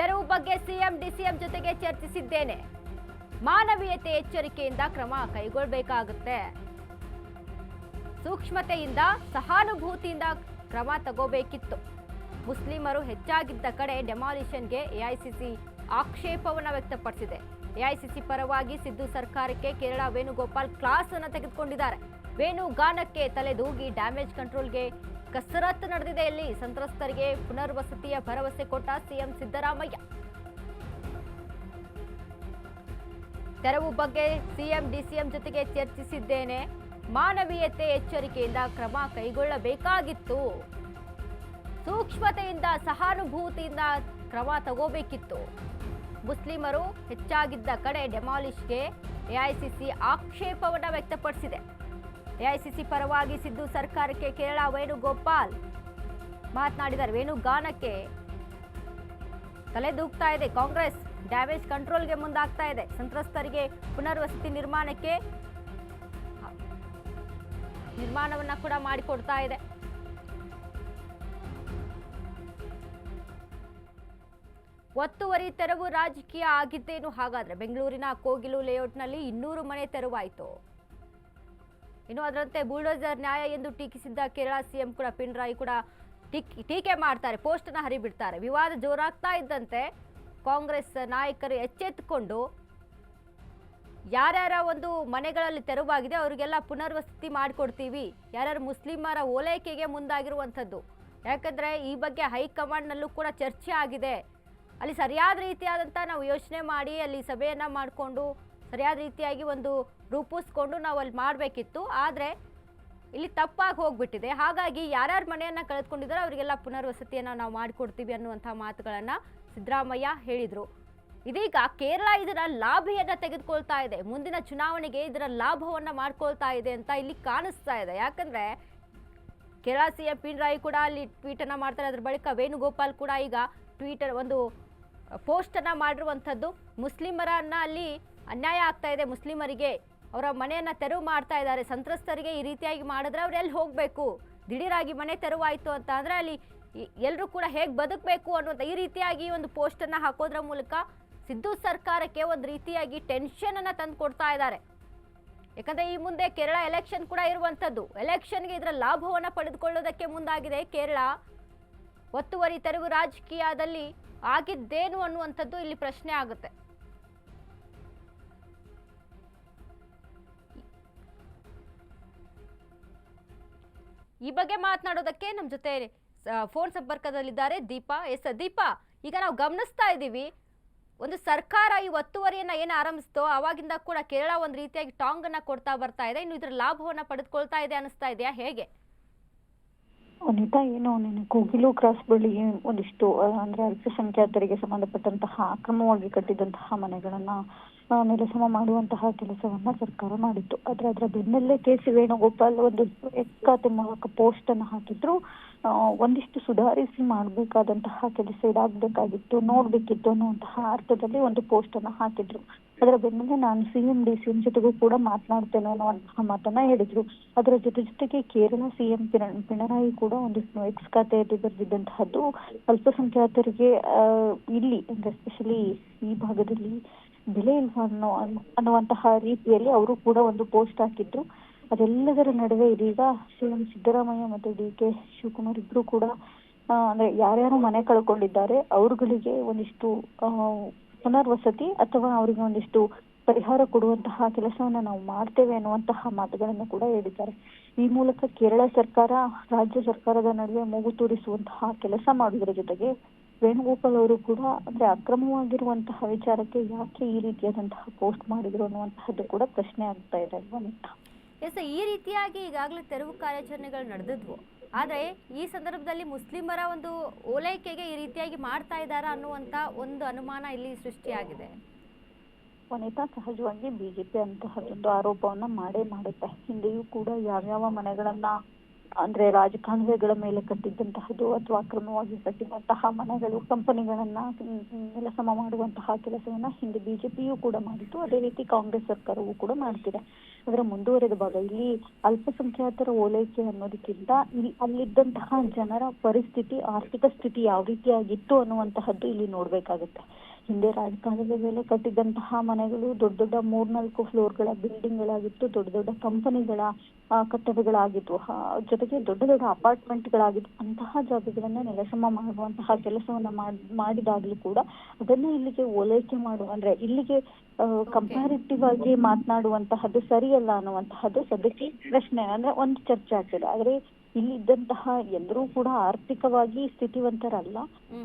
ತೆರವು ಬಗ್ಗೆ CM DCM ಜೊತೆಗೆ ಚರ್ಚಿಸಿದ್ದೇನೆ. ಮಾನವೀಯತೆ ಎಚ್ಚರಿಕೆಯಿಂದ ಕ್ರಮ ಕೈಗೊಳ್ಳಬೇಕಾಗುತ್ತೆ. ಸೂಕ್ಷ್ಮತೆಯಿಂದ ಸಹಾನುಭೂತಿಯಿಂದ ಕ್ರಮ ತಗೋಬೇಕಿತ್ತು. ಮುಸ್ಲಿಮರು ಹೆಚ್ಚಾಗಿದ್ದ ಕಡೆ ಡೆಮಾಲಿಷನ್ಗೆ ಎಐಸಿಸಿ ಆಕ್ಷೇಪವನ್ನು ವ್ಯಕ್ತಪಡಿಸಿದೆ. ಎಐಸಿಸಿ ಪರವಾಗಿ ಸಿದ್ದು ಸರ್ಕಾರಕ್ಕೆ ಕೇರಳ ವೇಣುಗೋಪಾಲ್ ಕ್ಲಾಸ್ ಅನ್ನು ತೆಗೆದುಕೊಂಡಿದ್ದಾರೆ. ವೇಣು ಗಾನಕ್ಕೆ ತಲೆದೂಗಿ ಡ್ಯಾಮೇಜ್ ಕಂಟ್ರೋಲ್ಗೆ ಕಸರತ್ತು ನಡೆದಿದೆ. ಇಲ್ಲಿ ಸಂತ್ರಸ್ತರಿಗೆ ಪುನರ್ವಸತಿಯ ಭರವಸೆ ಕೊಟ್ಟ ಸಿಎಂ ಸಿದ್ದರಾಮಯ್ಯ. ತೆರವು ಬಗ್ಗೆ ಸಿಎಂ ಡಿಸಿಎಂ ಜೊತೆಗೆ ಚರ್ಚಿಸಿದ್ದೇನೆ. ಮಾನವೀಯತೆ ಎಚ್ಚರಿಕೆಯಿಂದ ಕ್ರಮ ಕೈಗೊಳ್ಳಬೇಕಾಗಿತ್ತು. ಸೂಕ್ಷ್ಮತೆಯಿಂದ ಸಹಾನುಭೂತಿಯಿಂದ ಕ್ರಮ ತಗೋಬೇಕಿತ್ತು. ಮುಸ್ಲಿಮರು ಹೆಚ್ಚಾಗಿದ್ದ ಕಡೆ ಡೆಮಾಲಿಷ್ಗೆ ಎಐಸಿಸಿ ಆಕ್ಷೇಪವನ್ನು ವ್ಯಕ್ತಪಡಿಸಿದೆ. ಎಐಸಿಸಿ ಪರವಾಗಿ ಸಿದ್ದು ಸರ್ಕಾರಕ್ಕೆ ಕೇರಳ ವೇಣುಗೋಪಾಲ್ ಮಾತನಾಡಿದ್ದಾರೆ. ವೇಣು ಗಾನಕ್ಕೆ ತಲೆದೂಗ್ತಾ ಇದೆ ಕಾಂಗ್ರೆಸ್. ಡ್ಯಾಮೇಜ್ ಕಂಟ್ರೋಲ್ಗೆ ಮುಂದಾಗ್ತಾ ಇದೆ. ಸಂತ್ರಸ್ತರಿಗೆ ಪುನರ್ವಸತಿ ನಿರ್ಮಾಣವನ್ನ ಕೂಡ ಮಾಡಿಕೊಡ್ತಾ ಇದೆ. ಒತ್ತುವರಿ ತೆರವು ರಾಜಕೀಯ ಆಗಿದ್ದೇನು? ಹಾಗಾದ್ರೆ ಬೆಂಗಳೂರಿನ ಕೋಗಿಲು ಲೇಔಟ್ನಲ್ಲಿ 200 ಮನೆ ತೆರವಾಯಿತು. ಇನ್ನು ಅದರಂತೆ ಬುಲ್ಡೋಜರ್ ನ್ಯಾಯ ಎಂದು ಟೀಕಿಸಿದ್ದ ಕೇರಳ ಸಿಎಂ ಕೂಡ ಪಿಣರಾಯಿ ಕೂಡ ಟೀಕೆ ಮಾಡ್ತಾರೆ, ಪೋಸ್ಟ್ ಅನ್ನು ಹರಿಬಿಡ್ತಾರೆ. ವಿವಾದ ಜೋರಾಗ್ತಾ ಇದ್ದಂತೆ ಕಾಂಗ್ರೆಸ್ ನಾಯಕರು ಎಚ್ಚೆತ್ತುಕೊಂಡು ಯಾರ್ಯಾರ ಒಂದು ಮನೆಗಳಲ್ಲಿ ತೆರವಾಗಿದೆ ಅವರಿಗೆಲ್ಲ ಪುನರ್ವಸತಿ ಮಾಡಿಕೊಡ್ತೀವಿ, ಯಾರ್ಯಾರು ಮುಸ್ಲಿಮರ ಓಲೈಕೆಗೆ ಮುಂದಾಗಿರುವಂಥದ್ದು. ಯಾಕಂದ್ರೆ ಈ ಬಗ್ಗೆ ಹೈಕಮಾಂಡ್ನಲ್ಲೂ ಕೂಡ ಚರ್ಚೆ ಆಗಿದೆ. ಅಲ್ಲಿ ಸರಿಯಾದ ರೀತಿಯಾದಂಥ ನಾವು ಯೋಚನೆ ಮಾಡಿ ಅಲ್ಲಿ ಸಭೆಯನ್ನು ಮಾಡಿಕೊಂಡು ಸರಿಯಾದ ರೀತಿಯಾಗಿ ಒಂದು ರೂಪಿಸ್ಕೊಂಡು ನಾವು ಅಲ್ಲಿ ಮಾಡಬೇಕಿತ್ತು. ಆದರೆ ಇಲ್ಲಿ ತಪ್ಪಾಗಿ ಹೋಗ್ಬಿಟ್ಟಿದೆ. ಹಾಗಾಗಿ ಯಾರ್ಯಾರ ಮನೆಯನ್ನು ಕಳೆದುಕೊಂಡಿದ್ದಾರೆ ಅವರಿಗೆಲ್ಲ ಪುನರ್ವಸತಿಯನ್ನು ನಾವು ಮಾಡಿಕೊಡ್ತೀವಿ ಅನ್ನುವಂಥ ಮಾತುಗಳನ್ನು ಸಿದ್ದರಾಮಯ್ಯ ಹೇಳಿದರು. ಇದೀಗ ಕೇರಳ ಇದರ ಲಾಭೆಯನ್ನು ತೆಗೆದುಕೊಳ್ತಾ ಇದೆ. ಮುಂದಿನ ಚುನಾವಣೆಗೆ ಇದರ ಲಾಭವನ್ನು ಮಾಡ್ಕೊಳ್ತಾ ಇದೆ ಅಂತ ಇಲ್ಲಿ ಕಾಣಿಸ್ತಾ ಇದೆ. ಯಾಕಂದರೆ ಕೇರಳ ಸಿಎಂ ಪಿಣರಾಯಿ ಕೂಡ ಅಲ್ಲಿ ಟ್ವೀಟನ್ನು ಮಾಡ್ತಾರೆ. ಅದರ ಬಳಿಕ ವೇಣುಗೋಪಾಲ್ ಕೂಡ ಈಗ ಟ್ವೀಟರ್ ಒಂದು ಪೋಸ್ಟನ್ನು ಮಾಡಿರುವಂಥದ್ದು. ಮುಸ್ಲಿಮರನ್ನ ಅಲ್ಲಿ ಅನ್ಯಾಯ ಆಗ್ತಾ ಇದೆ, ಮುಸ್ಲಿಮರಿಗೆ ಅವರ ಮನೆಯನ್ನು ತೆರವು ಮಾಡ್ತಾ ಇದ್ದಾರೆ. ಸಂತ್ರಸ್ತರಿಗೆ ಈ ರೀತಿಯಾಗಿ ಮಾಡಿದ್ರೆ ಅವ್ರು ಎಲ್ಲಿ ಹೋಗಬೇಕು? ದಿಢೀರಾಗಿ ಮನೆ ತೆರವಾಯಿತು ಅಂತ ಅಂದರೆ ಅಲ್ಲಿ ಎಲ್ಲರೂ ಕೂಡ ಹೇಗೆ ಬದುಕಬೇಕು ಅನ್ನುವಂಥ ಈ ರೀತಿಯಾಗಿ ಒಂದು ಪೋಸ್ಟನ್ನು ಹಾಕೋದ್ರ ಮೂಲಕ ಸಿದ್ದು ಸರ್ಕಾರಕ್ಕೆ ಒಂದು ರೀತಿಯಾಗಿ ಟೆನ್ಷನನ್ನು ತಂದು ಕೊಡ್ತಾ ಇದ್ದಾರೆ. ಯಾಕಂದರೆ ಈ ಮುಂದೆ ಕೇರಳ ಎಲೆಕ್ಷನ್ ಕೂಡ ಇರುವಂಥದ್ದು. ಎಲೆಕ್ಷನ್ಗೆ ಇದರ ಲಾಭವನ್ನು ಪಡೆದುಕೊಳ್ಳೋದಕ್ಕೆ ಮುಂದಾಗಿದೆ ಕೇರಳ. ಒತ್ತುವರಿ ತೆರವು ರಾಜಕೀಯದಲ್ಲಿ ಆಗಿದ್ದೇನು ಅನ್ನುವಂಥದ್ದು ಇಲ್ಲಿ ಪ್ರಶ್ನೆ ಆಗುತ್ತೆ. ಈ ಬಗ್ಗೆ ಮಾತನಾಡೋದಕ್ಕೆ ನಮ್ಮ ಜೊತೆ ಫೋನ್ ಸಂಪರ್ಕದಲ್ಲಿದ್ದಾರೆ ದೀಪಾ. ದೀಪಾ, ಈಗ ನಾವು ಗಮನಿಸ್ತಾ ಇದ್ದೀವಿ ಒಂದು ಸರ್ಕಾರ ಈ ಒತ್ತುವರಿಯನ್ನ ಏನು ಆರಂಭಿಸ್ತೋ ಅವಾಗಿಂದ ಕೂಡ ಕೇರಳ ಒಂದು ರೀತಿಯಾಗಿ ಟಾಂಗ್ ಅನ್ನ ಕೊಡ್ತಾ ಬರ್ತಾ ಇದೆ. ಇನ್ನು ಇದರ ಲಾಭವನ್ನ ಪಡೆದುಕೊಳ್ತಾ ಇದೆ ಅನಿಸ್ತಾ ಇದೆಯಾ, ಹೇಗೆ? ಅನಿತಾ, ಏನು ನೀನು ಕೋಗಿಲು ಕ್ರಾಸ್ ಬಳಿ ಒಂದಿಷ್ಟು ಅಂದ್ರೆ ಅಲ್ಪಸಂಖ್ಯಾತರಿಗೆ ಸಂಬಂಧಪಟ್ಟಂತಹ ಅಕ್ರಮವಾಗಿ ಕಟ್ಟಿದಂತಹ ಮನೆಗಳನ್ನ ನೆಲಸಮ ಮಾಡುವಂತಹ ಕೆಲಸವನ್ನ ಸರ್ಕಾರ ಮಾಡಿತ್ತು. ಆದ್ರೆ ಅದರ ಬೆನ್ನಲ್ಲೇ ಸಿ ವೇಣುಗೋಪಾಲ್ ಒಂದು ಖಾತೆ ಮೂಲಕ ಪೋಸ್ಟ್ ಅನ್ನು ಹಾಕಿದ್ರು. ಒಂದಿಷ್ಟು ಸುಧಾರಿಸಿ ಮಾಡಬೇಕಾದಂತಹ ಕೆಲಸ ಇದಾಗಬೇಕಾಗಿತ್ತು, ನೋಡ್ಬೇಕಿತ್ತು ಅನ್ನುವಂತಹ ಅರ್ಥದಲ್ಲಿ ಒಂದು ಪೋಸ್ಟ್ ಅನ್ನ ಹಾಕಿದ್ರು. ಅದರ ಬೆನ್ನಲ್ಲೇ ನಾನು ಸಿಎಂ ಡಿಸಿಎಂ ಜೊತೆಗೂ ಕೂಡ ಮಾತನಾಡ್ತೇನೆ ಅನ್ನುವಂತಹ ಮಾತನ್ನ ಹೇಳಿದ್ರು. ಅದರ ಜೊತೆಗೆ ಕೇರಳ ಸಿಎಂ ಪಿಣರಾಯಿ ಕೂಡ ಒಂದಿಷ್ಟು ಎಕ್ಸ್ ಖಾತೆಯಲ್ಲಿ ಬರೆದಿದ್ದಂತಹದ್ದು ಅಲ್ಪಸಂಖ್ಯಾತರಿಗೆ ಇಲ್ಲಿ ಅಂದ್ರೆ ಎಸ್ಪೆಷಲಿ ಈ ಭಾಗದಲ್ಲಿ ಬೆಲೆ ಇಲ್ವಾ ಅನ್ನುವಂತಹ ರೀತಿಯಲ್ಲಿ ಅವರು ಕೂಡ ಒಂದು ಪೋಸ್ಟ್ ಹಾಕಿದ್ರು. ಅದೆಲ್ಲದರ ನಡುವೆ ಇದೀಗ ಸಿಎಂ ಸಿದ್ದರಾಮಯ್ಯ ಮತ್ತು ಡಿ.ಕೆ. ಶಿವಕುಮಾರ್ ಇಬ್ರು ಕೂಡ ಅಂದ್ರೆ ಯಾರ್ಯಾರು ಮನೆ ಕಳ್ಕೊಂಡಿದ್ದಾರೆ ಅವ್ರುಗಳಿಗೆ ಒಂದಿಷ್ಟು ಪುನರ್ವಸತಿ ಅಥವಾ ಅವರಿಗೆ ಒಂದಿಷ್ಟು ಪರಿಹಾರ ಕೊಡುವಂತಹ ಕೆಲಸವನ್ನ ನಾವು ಮಾಡ್ತೇವೆ ಅನ್ನುವಂತಹ ಮಾತುಗಳನ್ನು ಕೂಡ ಹೇಳಿದ್ದಾರೆ. ಈ ಮೂಲಕ ಕೇರಳ ಸರ್ಕಾರ ರಾಜ್ಯ ಸರ್ಕಾರದ ನಡುವೆ ಮೂಗು ತೂರಿಸುವಂತಹ ಕೆಲಸ ಮಾಡುವುದರ ಜೊತೆಗೆ ವೇಣುಗೋಪಾಲ್ ಅವರು ಕೂಡ ಅಂದ್ರೆ ಅಕ್ರಮವಾಗಿರುವಂತಹ ವಿಚಾರಕ್ಕೆ ಯಾಕೆ ಈ ರೀತಿಯಾದಂತಹ ಪೋಸ್ಟ್ ಮಾಡಿದ್ರು ಅನ್ನುವಂತಹದ್ದು ಕೂಡ ಪ್ರಶ್ನೆ ಆಗ್ತಾ ಇದೆ ಅಲ್ವಾ? ಈ ರೀತಿಯಾಗಿ ಈಗಾಗಲೇ ತೆರವು ಕಾರ್ಯಾಚರಣೆಗಳು ನಡೆದಿದ್ವು. ಆದರೆ ಈ ಸಂದರ್ಭದಲ್ಲಿ ಮುಸ್ಲಿಮರ ಒಂದು ಓಲೈಕೆಗೆ ಈ ರೀತಿಯಾಗಿ ಮಾಡ್ತಾ ಇದ್ದಾರಾ ಅನ್ನುವಂಥ ಒಂದು ಅನುಮಾನ ಇಲ್ಲಿ ಸೃಷ್ಟಿಯಾಗಿದೆ. ವನಿತಾ, ಸಹಜವಾಗಿ ಬಿಜೆಪಿ ಅಂತಹದೊಂದು ಆರೋಪವನ್ನ ಮಾಡೇ ಮಾಡುತ್ತೆ. ಹಿಂದೆಯೂ ಕೂಡ ಯಾವ್ಯಾವ ಮನೆಗಳನ್ನ ಅಂದ್ರೆ ರಾಜಕಾಲುವೆಗಳ ಮೇಲೆ ಕಟ್ಟಿದ್ದಂತಹದ್ದು ಅಥವಾ ಅಕ್ರಮವಾಗಿ ಕಟ್ಟಿದಂತಹ ಮನೆಗಳು, ಕಂಪನಿಗಳನ್ನ ನೆಲಸಮ ಮಾಡುವಂತಹ ಕೆಲಸವನ್ನ ಹಿಂದೆ ಬಿಜೆಪಿಯೂ ಕೂಡ ಮಾಡಿತ್ತು. ಅದೇ ರೀತಿ ಕಾಂಗ್ರೆಸ್ ಸರ್ಕಾರವೂ ಕೂಡ ಮಾಡ್ತಿದೆ. ಅದರ ಮುಂದುವರೆದ ಭಾಗ ಇಲ್ಲಿ ಅಲ್ಪಸಂಖ್ಯಾತರ ಓಲೈಕೆ ಅನ್ನೋದಕ್ಕಿಂತ ಅಲ್ಲಿದ್ದಂತಹ ಜನರ ಪರಿಸ್ಥಿತಿ, ಆರ್ಥಿಕ ಸ್ಥಿತಿ ಯಾವ ರೀತಿಯಾಗಿತ್ತು ಅನ್ನುವಂತಹದ್ದು ಇಲ್ಲಿ ನೋಡ್ಬೇಕಾಗುತ್ತೆ. ಹಿಂದೆ ರಾಜಕಾಲುವೆ ಮೇಲೆ ಕಟ್ಟಿದಂತಹ ಮನೆಗಳು ದೊಡ್ಡ ದೊಡ್ಡ 3-4 ಫ್ಲೋರ್ಗಳ ಬಿಲ್ಡಿಂಗ್ಗಳಾಗಿತ್ತು, ದೊಡ್ಡ ದೊಡ್ಡ ಕಂಪನಿಗಳ ಕಟ್ಟಡಗಳಾಗಿದ್ವು, ಜೊತೆಗೆ ದೊಡ್ಡ ದೊಡ್ಡ ಅಪಾರ್ಟ್ಮೆಂಟ್ಗಳಾಗಿದ್ವು. ಅಂತಹ ಜಾಗಗಳನ್ನ ನೆಲಸಮ ಮಾಡುವಂತಹ ಕೆಲಸವನ್ನ ಮಾಡಿದಾಗ್ಲೂ ಕೂಡ ಅದನ್ನ ಇಲ್ಲಿಗೆ ಓಲೈಕೆ ಅಂದ್ರೆ ಇಲ್ಲಿಗೆ ಕಂಪ್ಯಾರಿಟಿವ್ ಆಗಿ ಮಾತನಾಡುವಂತಹದ್ದು ಸರಿಯಲ್ಲ ಅನ್ನುವಂತಹದ್ದು ಸದ್ಯಕ್ಕೆ ಪ್ರಶ್ನೆ, ಅಂದ್ರೆ ಒಂದು ಚರ್ಚೆ ಆಗ್ತದೆ. ಆದ್ರೆ ಇಲ್ಲಿ ಇದ್ದಂತಹ ಎಲ್ಲರೂ ಕೂಡ ಆರ್ಥಿಕವಾಗಿ ಸ್ಥಿತಿವಂತರಲ್ಲ.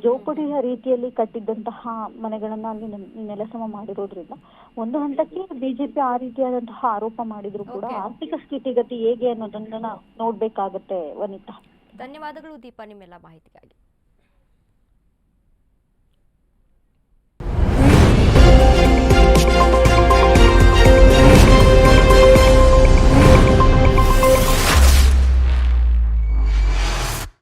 ಜೋಪಡಿಯ ರೀತಿಯಲ್ಲಿ ಕಟ್ಟಿದ್ದಂತಹ ಮನೆಗಳನ್ನ ಅಲ್ಲಿ ನೆಲಸಮ ಮಾಡಿರೋದ್ರಿಂದ ಒಂದು ಹಂತಕ್ಕೆ ಬಿಜೆಪಿ ಆ ರೀತಿಯಾದಂತಹ ಆರೋಪ ಮಾಡಿದ್ರು ಕೂಡ ಆರ್ಥಿಕ ಸ್ಥಿತಿಗತಿ ಹೇಗೆ ಅನ್ನೋದನ್ನ ನೋಡ್ಬೇಕಾಗತ್ತೆ ವನಿತಾ. ಧನ್ಯವಾದಗಳು ದೀಪಾ ನಿಮ್ಮೆಲ್ಲ ಮಾಹಿತಿಗಾಗಿ.